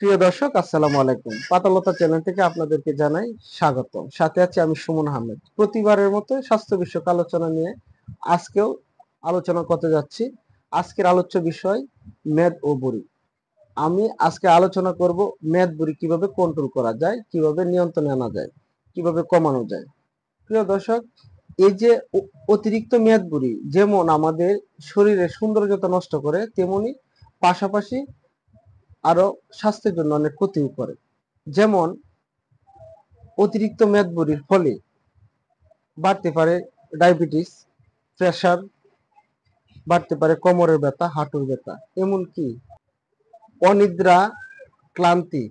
প্রিয় দর্শক, আসসালামু আলাইকুম। পাতালতা চ্যানেল থেকে আপনাদেরকে জানাই স্বাগত। সাথে আছি আমি সুমন আহমেদ। প্রতিবারের মতো স্বাস্থ্য বিষয়ক আলোচনা নিয়ে আজকেও আলোচনা করতে যাচ্ছি। আজকের আলোচ্য বিষয় মেদ ও বুড়ি। আমি আজকে আলোচনা করব মেদ বুড়ি কিভাবে কন্ট্রোল করা যায়, কিভাবে নিয়ন্ত্রণে আনা যায়, কিভাবে কমানো যায়। প্রিয় দর্শক, এই যে অতিরিক্ত মেদ বুড়ি যেমন আমাদের শরীরের সৌন্দর্যতা নষ্ট করে, তেমনি পাশাপাশি আরো স্বাস্থ্যের জন্য অনেক ক্ষতিও করে। যেমন অতিরিক্ত মেদবুরির ফলে বাড়তে পারে ডায়াবেটিস, প্রেশার, বাড়তে পারে কোমরের ব্যথা, হাঁটুর ব্যথা, এমনকি অনিদ্রা, ক্লান্তি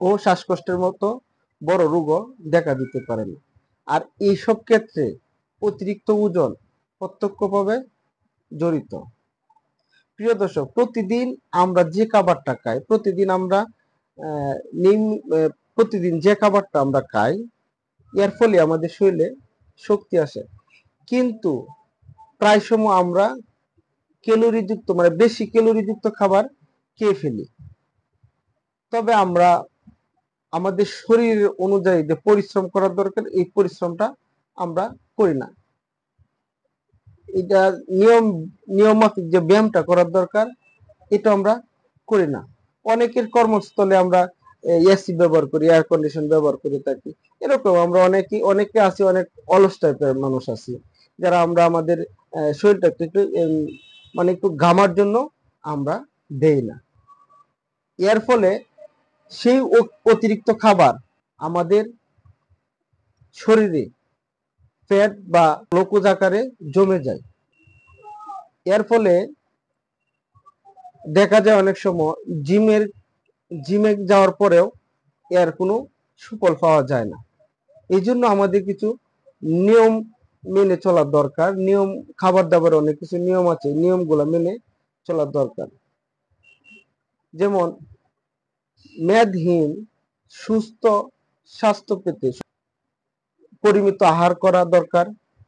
ও শ্বাসকষ্টের মতো বড় রোগও দেখা দিতে পারে না। আর এইসব ক্ষেত্রে অতিরিক্ত ওজন প্রত্যক্ষভাবে জড়িত। প্রিয় দর্শক, প্রতিদিন আমরা যে খাবারটা খাই, আহ, নিম- প্রতিদিন যে খাবারটা আমরা খাই, এর ফলে আমাদের শরীরে শক্তি আসে। কিন্তু প্রায় সময় আমরা ক্যালোরিযুক্ত মানে বেশি ক্যালোরিযুক্ত খাবার খেয়ে ফেলি। তবে আমরা আমাদের শরীর অনুযায়ী যে পরিশ্রম করার দরকার, এই পরিশ্রমটা আমরা করি না। এটা নিয়ম মাফিক যে ব্যায়ামটা করার দরকার, এটা আমরা করি না। অনেকের কর্মস্থলে আমরা এসি ব্যবহার করি, এয়ার কন্ডিশন ব্যবহার করে থাকি। এরকম আমরা অনেকে আছি, অনেক অলস টাইপের মানুষ আছি, যারা আমরা আমাদের শরীরটাকে একটু মানে একটু ঘামার জন্য আমরা দেই না। এর ফলে সেই অতিরিক্ত খাবার আমাদের শরীরে ফ্যাট বা গ্লুকোজ আকারে জমে যায়। এর ফলে দেখা যায় অনেক সময় জিমে যাওয়ার পরেও এর কোনো সুফল পাওয়া যায় না। এই জন্য আমাদের কিছু নিয়ম মেনে চলার দরকার। খাবার দাবার অনেক কিছু নিয়ম আছে, নিয়মগুলো মেনে চলার দরকার। যেমন মেদহীন সুস্থ স্বাস্থ্য পেতে পরিমিত আহার করা দরকার,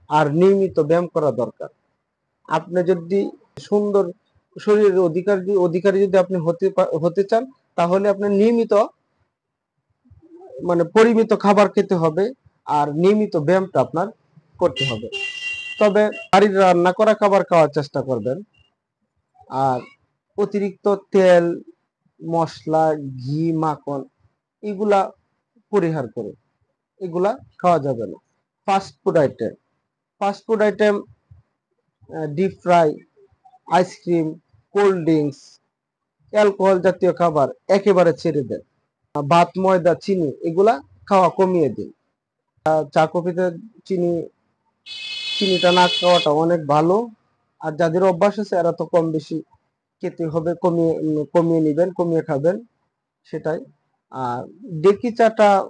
আর নিয়মিত ব্যায়াম করা দরকার। আপনি যদি সুন্দর শরীরের অধিকারী যদি আপনি হতে চান, তাহলে আপনার নিয়মিত মানে পরিমিত খাবার খেতে হবে, আর নিয়মিত ব্যায়ামটা আপনার করতে হবে। তবে বাড়ির রান্না করা খাবার খাওয়ার চেষ্টা করবেন। আর অতিরিক্ত তেল, মশলা, ঘি, মাখন এগুলা পরিহার করুন। এগুলা খাওয়া যাবে না। Fast food item, deep fry, ice cream, cold drinks, alcohol জাতীয় খাবার একেবারে ছেড়ে দেন। ভাত, ময়দা, চিনি এগুলা খাওয়া কমিয়ে দিন। চা কফিতে চিনি চিনিটা না খাওয়াটা অনেক ভালো। আর যাদের অভ্যাস আছে এরা তো কম বেশি খেতে হবে, কমিয়ে নিবেন, কমিয়ে খাবেন, সেটাই। আর ডেকি চাটা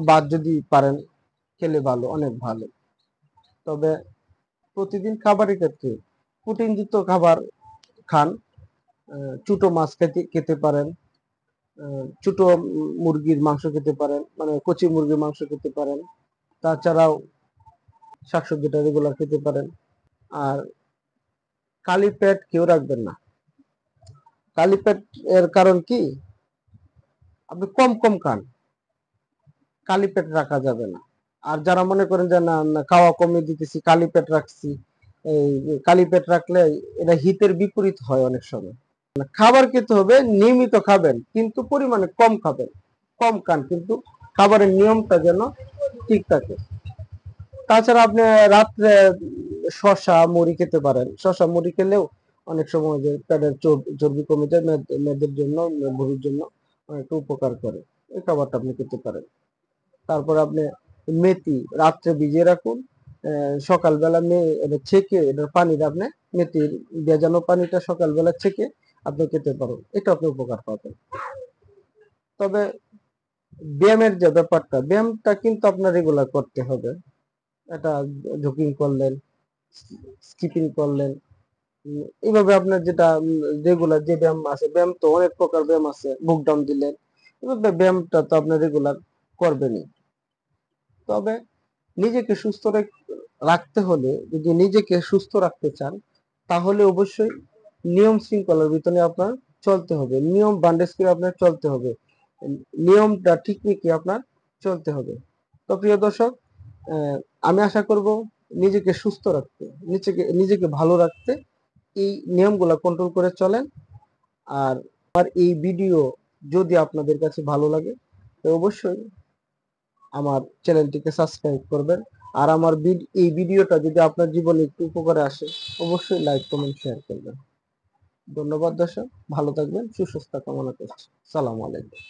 বাদ যদি পারেন খেলে ভালো, অনেক ভালো। তবে প্রতিদিন খাবারের ক্ষেত্রে প্রোটিনযুক্ত খাবার খান। ছোট মাছ খেতে পারেন, ছোট মুরগির মাংস খেতে পারেন, মানে কচি মুরগির মাংস খেতে পারেন। তাছাড়াও শাকসবজিটা রেগুলার খেতে পারেন। আর খালি পেট কেউ রাখবেন না। খালি পেট এর কারণ কি, আপনি কম কম খান, খালি পেট রাখা যাবে না। আর যারা মনে করেন যে না না, খাওয়া কমিয়ে দিতেছি, খালি পেট রাখছি, এই খালি পেট রাখলে এটা হিতের বিপরীত হয় অনেক সময়। খাবার খেতে হবে, নিয়মিত খাবেন, কিন্তু পরিমাণে কম খাবেন, কম খান, কিন্তু খাবারের নিয়মটা যেন ঠিক থাকে। তাছাড়া আপনি রাত্রে শশা মুড়ি খেতে পারেন। শশা মুড়ি খেলেও অনেক সময় যে পেটের চর্বি কমে যায়, মেয়েদের জন্য, ভুঁড়ির জন্য অনেকটা উপকার করে। এই খাবারটা আপনি খেতে পারেন। তারপর আপনি মেথি রাত্রে ভিজিয়ে রাখুন, সকালবেলা এটা ছেঁকে এটার পানিটা আপনি, মেথির ভেজানো পানিটা সকালবেলা ছেঁকে আপনি খেতে পারেন, এটা আপনি উপকার পাবেন। তবে ব্যায়ামের যে ব্যায়ামটা কিন্তু আপনার রেগুলার করতে হবে। এটা জগিং করলেন, স্কিপিং করলেন, এইভাবে আপনার যেটা রেগুলার যে ব্যায়াম আছে, ব্যায়াম তো অনেক প্রকার ব্যায়াম আছে, বুক ডাউন দিলেন, এভাবে ব্যায়ামটা তো আপনার রেগুলার করবেনই। তবে নিজেকে রাখতে হলে, নিজেকে সুস্থ রাখতে চান, তাহলে অবশ্যই নিয়ম শৃঙ্খলার ভিতরে আপনার চলতে হবে, নিয়ম বান্ডেজ করে আপনার চলতে হবে, নিয়মটা ঠিকমতো আপনার চলতে হবে। তো প্রিয় দর্শক, আমি আশা করব নিজেকে সুস্থ রাখতে, নিজেকে ভালো রাখতে এই নিয়মগুলো কন্ট্রোল করে চলেন। আর আমার এই ভিডিও যদি আপনাদের কাছে ভালো লাগে তো অবশ্যই আমার চ্যানেলটিকে সাবস্ক্রাইব করবেন। আর আমার এই ভিডিওটা যদি আপনার জীবনে একটু উপকারে আসে অবশ্যই লাইক কমেন্ট শেয়ার করবেন। ধন্যবাদ দর্শক, ভালো থাকবেন, সুস্বাস্থ্য কামনা করছি। সালাম আলাইকুম।